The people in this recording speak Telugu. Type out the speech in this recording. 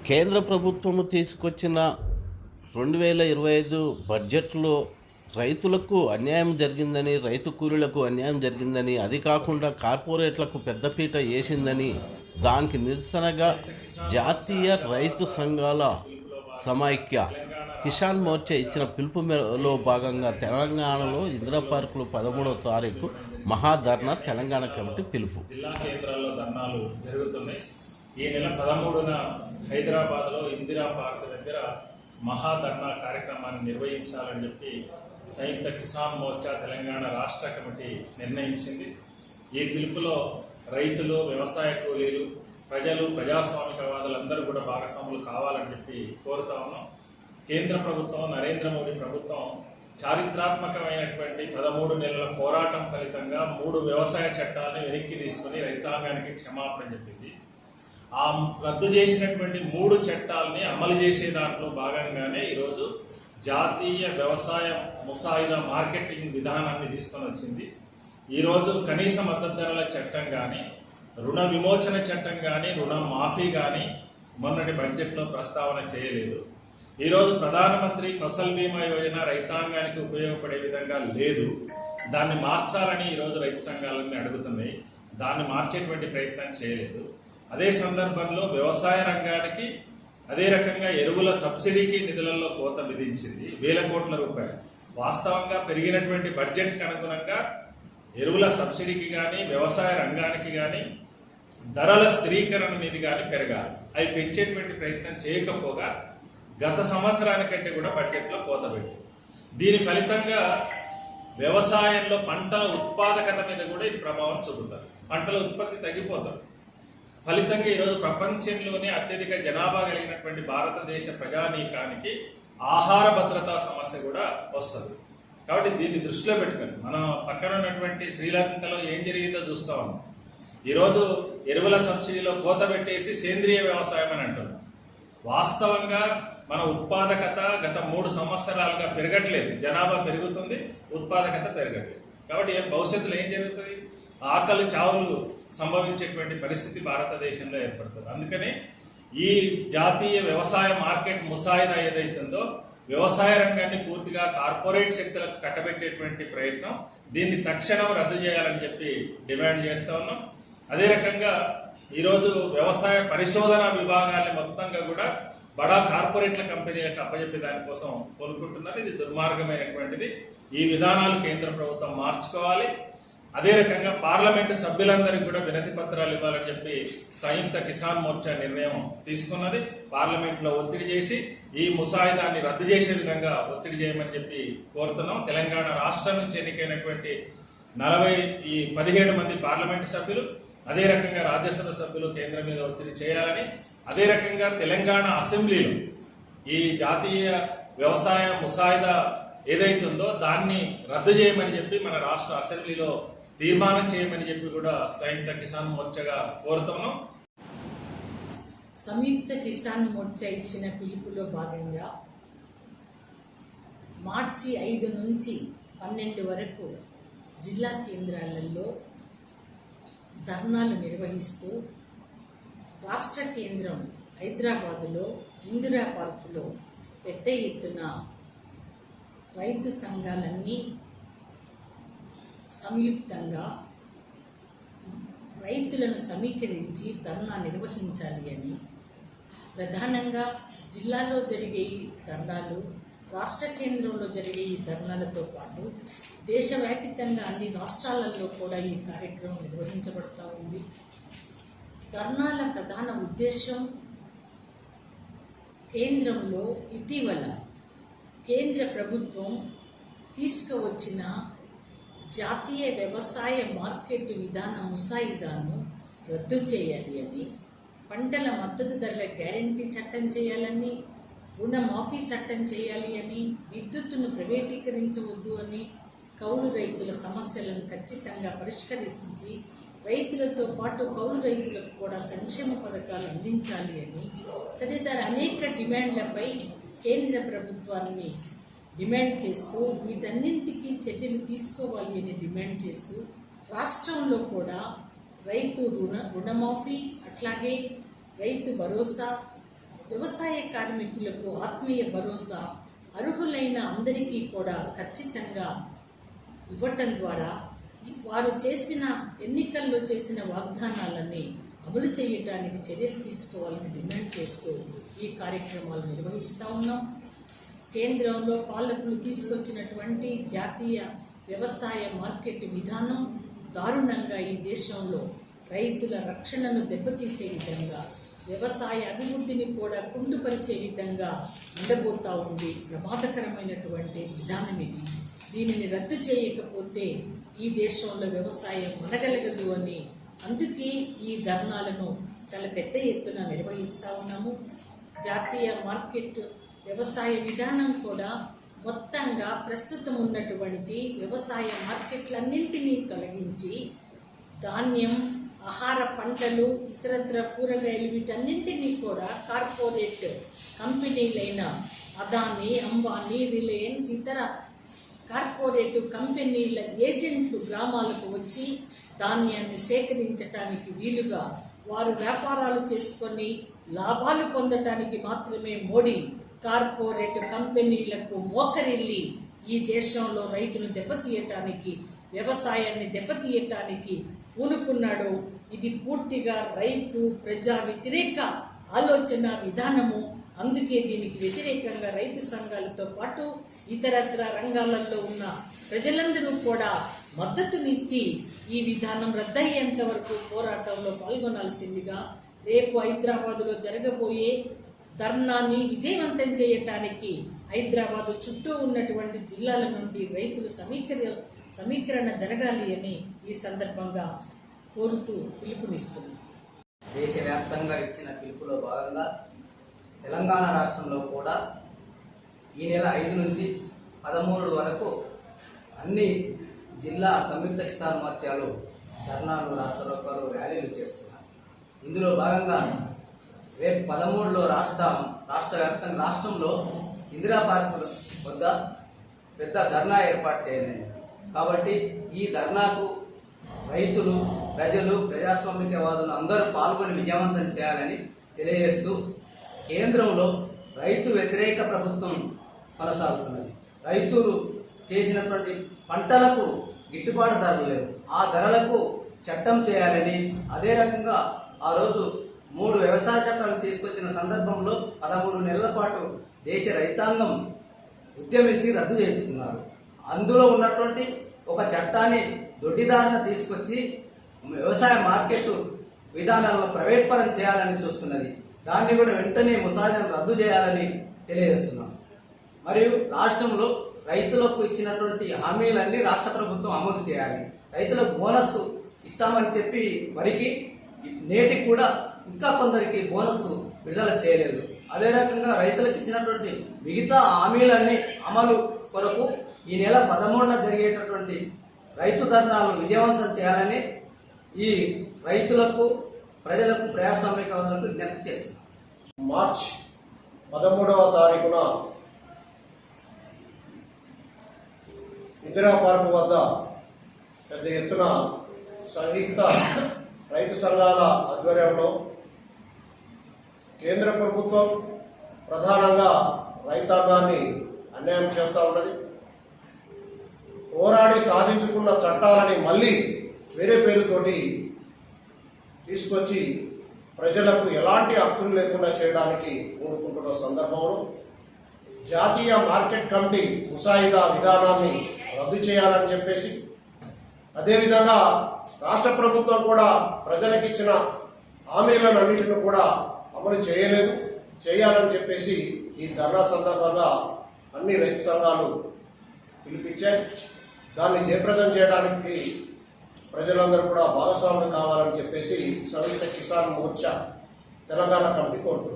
కేంద్ర ప్రభుత్వం తీసుకొచ్చిన 2025 బడ్జెట్లో రైతులకు అన్యాయం జరిగిందని, రైతు కూలీలకు అన్యాయం జరిగిందని, అది కాకుండా కార్పొరేట్లకు పెద్దపీట వేసిందని, దానికి నిరసనగా జాతీయ రైతు సంఘాల సమైక్య కిసాన్ మోర్చా ఇచ్చిన పిలుపులో భాగంగా తెలంగాణలో ఇందిరా పార్కులో 13వ తారీఖు మహాధర్నా తెలంగాణ కమిటీ పిలుపు. జిల్లా కేంద్రాల్లో ధర్నాలు జరుగుతున్నాయి. ఈ నెల 13న హైదరాబాద్లో ఇందిరా పార్క్ దగ్గర మహాధర్నా కార్యక్రమాన్ని నిర్వహించాలని చెప్పి సంయుక్త కిసాన్ మోర్చా తెలంగాణ రాష్ట్ర కమిటీ నిర్ణయించింది. ఈ పిలుపులో రైతులు, వ్యవసాయ కూలీలు, ప్రజలు, ప్రజాస్వామికవాదులందరూ కూడా భాగస్వాములు కావాలని చెప్పి కోరుతా ఉన్నాం. కేంద్ర ప్రభుత్వం, నరేంద్ర మోడీ ప్రభుత్వం చారిత్రాత్మకమైనటువంటి 13 నెలల పోరాటం ఫలితంగా 3 వ్యవసాయ చట్టాలను వెనక్కి తీసుకుని రైతాంగానికి క్షమాపణ చెప్పింది. ఆ రద్దు చేసినటువంటి 3 చట్టాలని అమలు చేసే దాంట్లో భాగంగానే ఈరోజు జాతీయ వ్యవసాయ ముసాయిదా మార్కెటింగ్ విధానాన్ని తీసుకొని వచ్చింది. ఈరోజు కనీస మద్దతు ధరల చట్టం కానీ, రుణ విమోచన చట్టం కానీ, రుణ మాఫీ కానీ మొన్నటి బడ్జెట్లో ప్రస్తావన చేయలేదు. ఈరోజు ప్రధానమంత్రి ఫసల్ బీమా యోజన రైతాంగానికి ఉపయోగపడే విధంగా లేదు. దాన్ని మార్చాలని ఈరోజు రైతు సంఘాలన్నీ అడుగుతున్నాయి. దాన్ని మార్చేటువంటి ప్రయత్నం చేయలేదు. అదే సందర్భంలో వ్యవసాయ రంగానికి అదే రకంగా ఎరువుల సబ్సిడీకి నిధులలో కోత విధించింది, 1000 కోట్ల రూపాయలు. వాస్తవంగా పెరిగినటువంటి బడ్జెట్కి అనుగుణంగా ఎరువుల సబ్సిడీకి కానీ, వ్యవసాయ రంగానికి కానీ ధరల స్థిరీకరణ నిధి కానీ పెరగాలి. అవి పెంచేటువంటి ప్రయత్నం చేయకపోగా గత సంవత్సరానికంటే కూడా బడ్జెట్లో కోత పెట్టింది. దీని ఫలితంగా వ్యవసాయంలో పంటల ఉత్పాదకత మీద కూడా ఇది ప్రభావం చూపుతుంది. పంటల ఉత్పత్తి తగ్గిపోతుంది. ఫలితంగా ఈరోజు ప్రపంచంలోనే అత్యధిక జనాభా కలిగినటువంటి భారతదేశ ప్రజానీకానికి ఆహార భద్రతా సమస్య కూడా వస్తుంది. కాబట్టి దీన్ని దృష్టిలో పెట్టుకొని మనం పక్కన ఉన్నటువంటి శ్రీలంకలో ఏం జరిగిందో చూస్తా ఉన్నాం. ఈరోజు ఎరువుల సబ్సిడీలో కోత పెట్టేసి సేంద్రియ వ్యవసాయం అని అంటున్నాం. వాస్తవంగా మన ఉత్పాదకత గత 3 సంవత్సరాలుగా పెరగట్లేదు. జనాభా పెరుగుతుంది, ఉత్పాదకత పెరగట్లేదు. కాబట్టి భవిష్యత్తులో ఏం జరుగుతుంది? ఆకలి చావులు సంభవించేటువంటి పరిస్థితి భారతదేశంలో ఏర్పడుతుంది. అందుకని ఈ జాతీయ వ్యవసాయ మార్కెట్ ముసాయిదా ఏదైతుందో వ్యవసాయ రంగాన్ని పూర్తిగా కార్పొరేట్ శక్తులకు కట్టబెట్టేటువంటి ప్రయత్నం, దీన్ని తక్షణం రద్దు చేయాలని చెప్పి డిమాండ్ చేస్తూ ఉన్నాం. అదే రకంగా ఈరోజు వ్యవసాయ పరిశోధన విభాగాన్ని మొత్తంగా కూడా బడా కార్పొరేట్ల కంపెనీలకు అప్పచెప్పే దానికోసం కోరుకుంటున్నారు. ఇది దుర్మార్గమైనటువంటిది. ఈ విధానాలు కేంద్ర ప్రభుత్వం మార్చుకోవాలి. అదే రకంగా పార్లమెంటు సభ్యులందరికీ కూడా వినతి పత్రాలు ఇవ్వాలని చెప్పి సంయుక్త కిసాన్ మోర్చా నిర్ణయం తీసుకున్నది. పార్లమెంట్లో ఒత్తిడి చేసి ఈ ముసాయిదాన్ని రద్దు చేసే విధంగా ఒత్తిడి చేయమని చెప్పి కోరుతున్నాం. తెలంగాణ రాష్ట్రం నుంచి ఎన్నికైనటువంటి 17 మంది పార్లమెంటు సభ్యులు, అదే రకంగా రాజ్యసభ సభ్యులు కేంద్రం మీద ఒత్తిడి చేయాలని, అదే రకంగా తెలంగాణ అసెంబ్లీలో ఈ జాతీయ వ్యవసాయ ముసాయిదా ఏదైతుందో దాన్ని రద్దు చేయమని చెప్పి మన రాష్ట్ర అసెంబ్లీలో తీర్మానం చేయమని చెప్పి కూడా సంయుక్త కిసాన్ మోర్చాగా కోరుతున్నాం. సంయుక్త కిసాన్ మోర్చా ఇచ్చిన పిలుపులో భాగంగా మార్చి 5 నుంచి 12 వరకు జిల్లా కేంద్రాలలో ధర్నాలు నిర్వహిస్తూ రాష్ట్ర కేంద్రం హైదరాబాదులో ఇందిరా పార్కులో పెద్ద ఎత్తున రైతు సంఘాలన్నీ సంయుక్తంగా రైతులను సమీకరించి ధర్నా నిర్వహించాలి అని, ప్రధానంగా జిల్లాలో జరిగే ఈ ధర్నాలు, రాష్ట్ర కేంద్రంలో జరిగే ఈ ధర్నాలతో పాటు దేశవ్యాప్తంగా అన్ని రాష్ట్రాలలో కూడా ఈ కార్యక్రమం నిర్వహించబడుతూ ఉంది. ధర్నాల ప్రధాన ఉద్దేశం కేంద్రంలో ఇటీవల కేంద్ర ప్రభుత్వం తీసుకువచ్చిన జాతీయ వ్యవసాయ మార్కెట్ విధాన ముసాయిదాను రద్దు చేయాలి అని, పంటల మద్దతు ధరల గ్యారంటీ చట్టం చేయాలని, రుణమాఫీ చట్టం చేయాలి అని, విద్యుత్తును ప్రైవేటీకరించవద్దు అని, కౌలు రైతుల సమస్యలను ఖచ్చితంగా పరిష్కరించి రైతులతో పాటు కౌలు రైతులకు కూడా సంక్షేమ పథకాలు అందించాలి అని తదితర అనేక డిమాండ్లపై కేంద్ర ప్రభుత్వాన్ని డిమాండ్ చేస్తూ వీటన్నింటికీ చర్యలు తీసుకోవాలి అని డిమాండ్ చేస్తూ రాష్ట్రంలో కూడా రైతు రుణమాఫీ, అట్లాగే రైతు భరోసా, వ్యవసాయ కార్మికులకు ఆత్మీయ భరోసా అర్హులైన అందరికీ కూడా ఖచ్చితంగా ఇవ్వటం ద్వారా వారు చేసిన ఎన్నికల్లో చేసిన వాగ్దానాలన్నీ అమలు చేయటానికి చర్యలు తీసుకోవాలని డిమాండ్ చేస్తూ ఈ కార్యక్రమాలు నిర్వహిస్తూ ఉన్నాం. కేంద్రంలో పాలకులు తీసుకొచ్చినటువంటి జాతీయ వ్యవసాయ మార్కెట్ విధానం దారుణంగా ఈ దేశంలో రైతుల రక్షణను దెబ్బతీసే విధంగా, వ్యవసాయ అభివృద్ధిని కూడా కుంటుపరిచే విధంగా ఉండబోతూ ఉంది. ప్రమాదకరమైనటువంటి విధానం ఇది. దీనిని రద్దు చేయకపోతే ఈ దేశంలో వ్యవసాయం మనగలగదు అని అందుకే ఈ ధర్నాలను చాలా పెద్ద ఎత్తున నిర్వహిస్తూ ఉన్నాము. జాతీయ మార్కెట్ వ్యవసాయ విధానం కూడా మొత్తంగా ప్రస్తుతం ఉన్నటువంటి వ్యవసాయ మార్కెట్లన్నింటినీ తొలగించి ధాన్యం, ఆహార పంటలు, ఇతరత్ర కూరగాయలు వీటన్నింటినీ కూడా కార్పొరేట్ కంపెనీలైన అదానీ, అంబానీ, రిలయన్స్, ఇతర కార్పొరేట్ కంపెనీల ఏజెంట్లు గ్రామాలకు వచ్చి ధాన్యాన్ని సేకరించటానికి వీలుగా వారు వ్యాపారాలు చేసుకొని లాభాలు పొందటానికి మాత్రమే మోడీ కార్పొరేట్ కంపెనీలకు మోకరిల్లి ఈ దేశంలో రైతును దెబ్బతీయటానికి, వ్యవసాయాన్ని దెబ్బతీయటానికి పూనుకున్నాడు. ఇది పూర్తిగా రైతు ప్రజా వ్యతిరేక ఆలోచన విధానము. అందుకే దీనికి వ్యతిరేకంగా రైతు సంఘాలతో పాటు ఇతరత్ర రంగాలలో ఉన్న ప్రజలందరూ కూడా మద్దతునిచ్చి ఈ విధానం రద్దయ్యేంత వరకు పోరాటంలో పాల్గొనాల్సిందిగా రేపు హైదరాబాదులో జరగబోయే ధర్నాని విజయవంతం చేయటానికి హైదరాబాదు చుట్టూ ఉన్నటువంటి జిల్లాల నుండి రైతులు సమీకరణ జరగాలి అని ఈ సందర్భంగా కోరుతూ పిలుపునిస్తుంది. దేశవ్యాప్తంగా ఇచ్చిన పిలుపులో భాగంగా తెలంగాణ రాష్ట్రంలో కూడా ఈ నెల 5 నుంచి 13 వరకు అన్ని జిల్లా సంయుక్త కిసాన్ మోర్చాలు ధర్నాలు, రాష్ట్రోత్సవాలు, ర్యాలీలు చేస్తున్నారు. ఇందులో భాగంగా రేపు 13లో రాష్ట్రంలో ఇందిరా పార్క్ వద్ద పెద్ద ధర్నా ఏర్పాటు చేయనుంది. కాబట్టి ఈ ధర్నాకు రైతులు, ప్రజలు, ప్రజాస్వామికవాదులు అందరూ పాల్గొని విజయవంతం చేయాలని తెలియజేస్తూ, కేంద్రంలో రైతు వ్యతిరేక ప్రభుత్వం కొనసాగుతున్నది. రైతులు చేసినటువంటి పంటలకు గిట్టుబాటు ధరలు లేవు. ఆ ధరలకు చట్టం చేయాలని, అదే రకంగా ఆ రోజు 3 వ్యవసాయ చట్టాలు తీసుకొచ్చిన సందర్భంలో 13 నెలల పాటు దేశ రైతాంగం ఉద్యమించి రద్దు చేయించుకున్నారు. అందులో ఉన్నటువంటి ఒక చట్టాన్ని దొడ్డిదారిన తీసుకొచ్చి వ్యవసాయ మార్కెట్ విధానాలను ప్రైవేట్ పరం చేయాలని చూస్తున్నది. దాన్ని కూడా వెంటనే ముసాయిదాను రద్దు చేయాలని తెలియజేస్తున్నాం. మరియు రాష్ట్రంలో రైతులకు ఇచ్చినటువంటి హామీలన్నీ రాష్ట్ర ప్రభుత్వం అమలు చేయాలి. రైతులకు బోనస్ ఇస్తామని చెప్పి వరికి నేటికి కూడా ఇంకా కొందరికి బోనస్ విడుదల చేయలేదు. అదే రకంగా రైతులకు ఇచ్చినటువంటి మిగతా హామీలన్నీ అమలు కొరకు ఈ నెల 13న జరిగేటటువంటి రైతు ధర్నాలను విజయవంతం చేయాలని ఈ రైతులకు, ప్రజలకు, ప్రజాస్వామికవాదులకు విజ్ఞప్తి చేస్తున్నాం. మార్చ్ 13వ తారీఖున ఇందిరా పార్క్ వద్ద పెద్ద ఎత్తున సంయుక్త రైతు సంఘాల ఆధ్వర్యంలో కేంద్ర ప్రభుత్వం ప్రధానంగా రైతాంగాన్ని అన్యాయం చేస్తూ ఉన్నది. పోరాడి సాధించుకున్న చట్టాలని మళ్ళీ వేరే పేరుతోటి తీసుకొచ్చి ప్రజలకు ఎలాంటి హక్కులు లేకుండా చేయడానికి కోరుకుంటున్న సందర్భంలో జాతీయ మార్కెట్ కమిటీ ముసాయిదా విధానాన్ని రద్దు చేయాలని చెప్పేసి, అదేవిధంగా రాష్ట్ర ప్రభుత్వం కూడా ప్రజలకు ఇచ్చిన హామీలన్నింటిని కూడా అమలు చేయలేదు, చేయాలని చెప్పేసి ఈ ధర్నా సందర్భంగా అన్ని రైతు సంఘాలు పిలిపించాయి. దాన్ని జయప్రదం చేయడానికి ప్రజలందరూ కూడా భాగస్వాములు కావాలని చెప్పేసి సంయుక్త కిసాన్ మోర్చా తెలంగాణ కమిటీ కోరుతుంది.